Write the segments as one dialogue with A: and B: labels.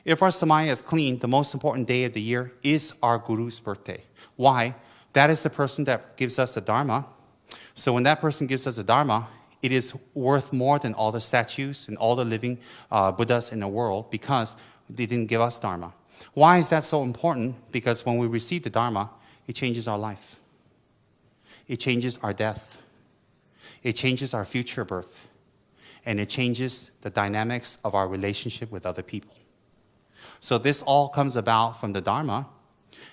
A: If our samaya is clean, the most important day of the year is our guru's birthday. Why? That is the person that gives us the dharma. So when that person gives us the dharma, it is worth more than all the statues and all the living Buddhas in the world because they didn't give us dharma. Why is that so important? Because when we receive the dharma, it changes our life. It changes our death. It changes our future birth. And it changes the dynamics of our relationship with other people. So this all comes about from the dharma.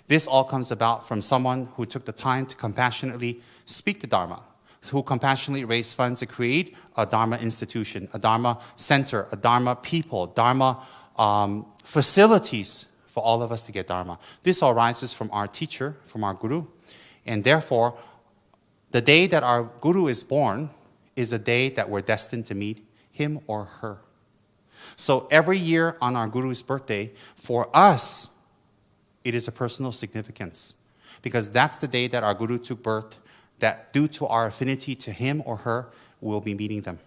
A: This all comes about from someone who took the time to compassionately speak the dharma, who compassionately raised funds to create a dharma institution, a dharma center, a dharma people, dharma facilities for all of us to get dharma. This all rises from our teacher, from our guru. And therefore, the day that our guru is born is a day that we're destined to meet him or her. So every year on our guru's birthday, for us, it is a personal significance. Because that's the day that our guru took birth, that due to our affinity to him or her, we'll be meeting them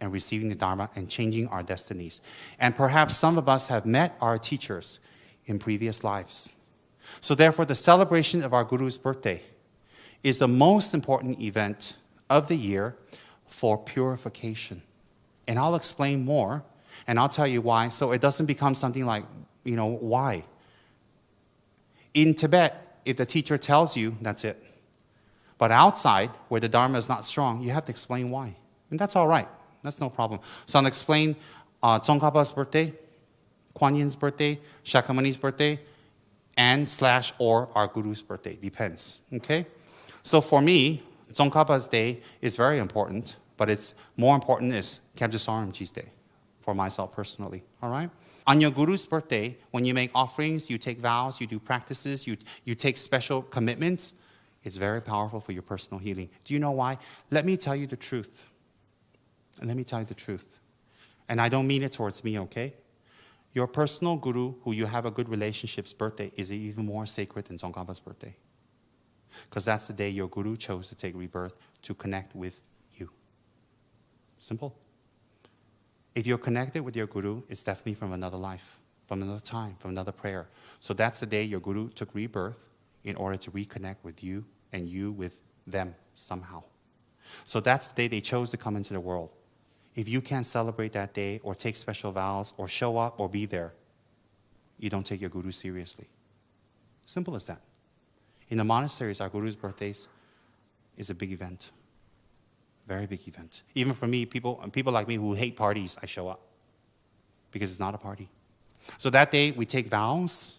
A: and receiving the dharma and changing our destinies. And perhaps some of us have met our teachers in previous lives. So therefore, the celebration of our guru's birthday is the most important event of the year for purification. And I'll explain more, and I'll tell you why, so it doesn't become something like, why? In Tibet, if the teacher tells you, that's it. But outside, where the Dharma is not strong, you have to explain why. And that's all right. That's no problem. So I'll explain Tsongkhapa's birthday, Kuan Yin's birthday, Shakyamuni's birthday, and / or our Guru's birthday. Depends. Okay? So for me, Tsongkhapa's day is very important, but it's more important is Khyentse Saramji's day for myself personally. All right? On your Guru's birthday, when you make offerings, you take vows, you do practices, you take special commitments, it's very powerful for your personal healing. Do you know why? Let me tell you the truth. Let me tell you the truth. And I don't mean it towards me, okay? Your personal guru, who you have a good relationship's birthday, is even more sacred than Tsongkhapa's birthday. Because that's the day your guru chose to take rebirth to connect with you. Simple. If you're connected with your guru, it's definitely from another life, from another time, from another prayer. So that's the day your guru took rebirth in order to reconnect with you and you with them somehow. So that's the day they chose to come into the world. If you can't celebrate that day or take special vows or show up or be there, you don't take your guru seriously. Simple as that. In the monasteries, our guru's birthdays is a big event. Very big event. Even for me, people like me who hate parties, I show up. Because it's not a party. So that day, we take vows.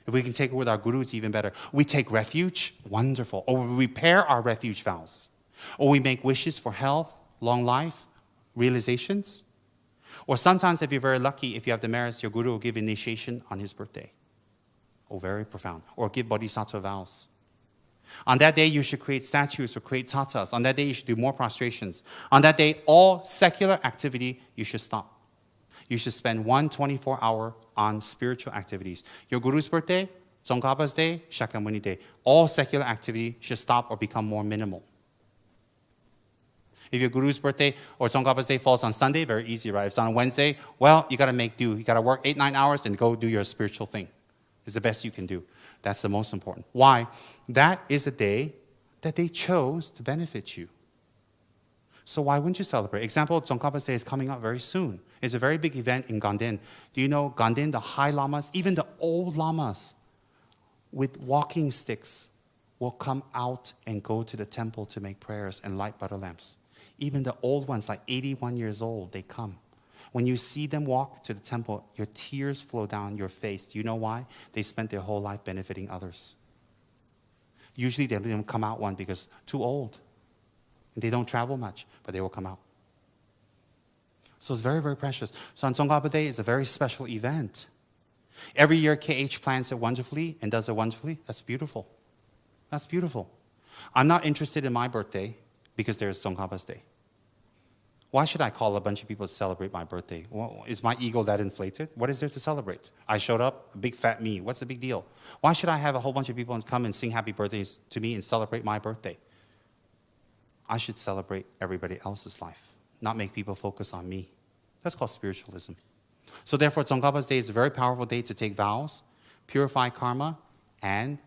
A: If we can take it with our guru, it's even better. We take refuge, wonderful. Or we repair our refuge vows. Or we make wishes for health, long life, realizations. Or sometimes, if you're very lucky, if you have the merits, your guru will give initiation on his birthday. Oh, very profound. Or give bodhisattva vows. On that day, you should create statues or create tattas. On that day, you should do more prostrations. On that day, all secular activity, you should stop. You should spend 1 hour on spiritual activities. Your guru's birthday, Tsongkhapa's day, Shakyamuni day, all secular activity should stop or become more minimal. If your guru's birthday or Tsongkhapa's day falls on Sunday, very easy, right? If it's on Wednesday, well, you got to make do. You got to work 8-9 hours and go do your spiritual thing. It's the best you can do. That's the most important. Why? That is a day that they chose to benefit you. So why wouldn't you celebrate? Example, Tsongkhapa's day is coming up very soon. It's a very big event in Ganden. Do you know Ganden, the high lamas, even the old lamas with walking sticks will come out and go to the temple to make prayers and light butter lamps. Even the old ones, like 81 years old, they come. When you see them walk to the temple, your tears flow down your face. Do you know why? They spent their whole life benefiting others. Usually they don't come out one because too old. And they don't travel much, but they will come out. So it's very, very precious. So on Tsongkhapa Day is a very special event. Every year KH plans it wonderfully and does it wonderfully. That's beautiful. That's beautiful. I'm not interested in my birthday because there's Tsongkhapa's Day. Why should I call a bunch of people to celebrate my birthday? Well, is my ego that inflated? What is there to celebrate? I showed up, a big fat me. What's the big deal? Why should I have a whole bunch of people come and sing happy birthdays to me and celebrate my birthday? I should celebrate everybody else's life, not make people focus on me. That's called spiritualism. So therefore, Tsongkapa's day is a very powerful day to take vows, purify karma, and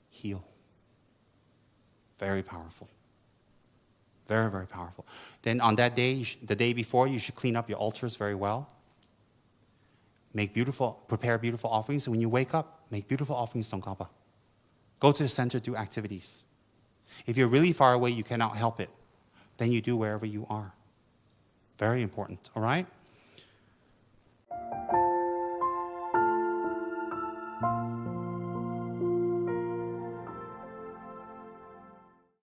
A: heal. Very powerful. Very, very powerful. Then on that day, the day before, you should clean up your altars very well. Prepare beautiful offerings. And when you wake up, make beautiful offerings to Tsongkapa. Go to the center, do activities. If you're really far away, you cannot help it. Then you do wherever you are. Very important, all right?